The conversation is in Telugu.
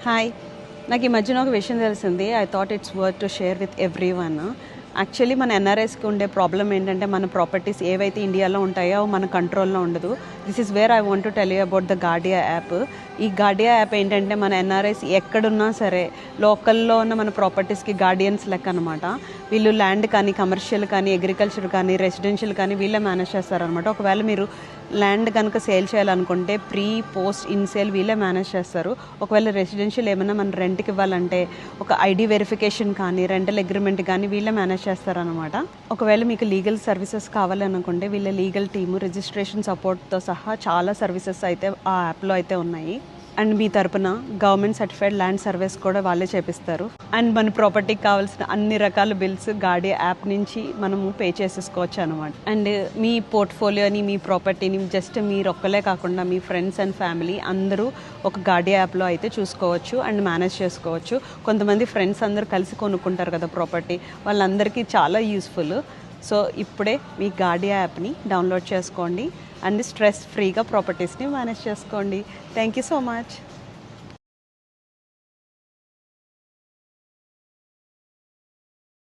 హాయ్, నాకు ఈ మధ్యన ఒక విషయం తెలిసింది. I thought it's worth to share with every one. Actually మన ఎన్ఆర్ఐస్కి ఉండే ప్రాబ్లం ఏంటంటే మన ప్రాపర్టీస్ ఏవైతే ఇండియాలో ఉంటాయో మన కంట్రోల్లో ఉండదు. This is where I want to tell you about the Guardia app. ఈ గార్డియా యాప్ ఏంటంటే మన ఎన్ఆర్ఐస్ ఎక్కడున్నా సరే లోకల్లో ఉన్న మన ప్రాపర్టీస్కి గార్డియన్స్ లెక్క అనమాట. వీళ్ళు ల్యాండ్ కానీ, కమర్షియల్ కానీ, అగ్రికల్చర్ కానీ, రెసిడెన్షియల్ కానీ వీళ్ళే మేనేజ్ చేస్తారనమాట. ఒకవేళ మీరు ల్యాండ్ కనుక సేల్ చేయాలనుకుంటే ప్రీ పోస్ట్ ఇన్ సేల్ వీళ్ళే మేనేజ్ చేస్తారు. ఒకవేళ రెసిడెన్షియల్ ఏమైనా మనం రెంట్కి ఇవ్వాలంటే ఒక ఐడి వెరిఫికేషన్ కానీ, రెంటల్ అగ్రిమెంట్ కానీ వీళ్ళే మేనేజ్ చేస్తారనమాట. ఒకవేళ మీకు లీగల్ సర్వీసెస్ కావాలనుకుంటే వీళ్ళ లీగల్ టీము రిజిస్ట్రేషన్ సపోర్ట్తో సహా చాలా సర్వీసెస్ అయితే ఆ యాప్లో అయితే ఉన్నాయి. అండ్ మీ తరపున గవర్నమెంట్ సర్టిఫైడ్ ల్యాండ్ సర్వీస్ కూడా వాళ్ళే చేపిస్తారు. అండ్ మన ప్రాపర్టీకి కావాల్సిన అన్ని రకాల బిల్స్ గార్డియా యాప్ నుంచి మనము పే చేసేసుకోవచ్చు అనమాట. అండ్ మీ పోర్ట్ఫోలియోని, మీ ప్రాపర్టీని జస్ట్ మీరు ఒక్కలే కాకుండా మీ ఫ్రెండ్స్ అండ్ ఫ్యామిలీ అందరూ ఒక గార్డియా యాప్లో అయితే చూసుకోవచ్చు అండ్ మేనేజ్ చేసుకోవచ్చు. కొంతమంది ఫ్రెండ్స్ అందరూ కలిసి కొనుక్కుంటారు కదా ప్రాపర్టీ, వాళ్ళందరికీ చాలా యూస్ఫుల్. సో ఇప్పుడే మీ గార్డియా యాప్ని డౌన్లోడ్ చేసుకోండి అండ్ స్ట్రెస్ ఫ్రీగా ప్రాపర్టీస్ని మేనేజ్ చేసుకోండి. Thank you so much.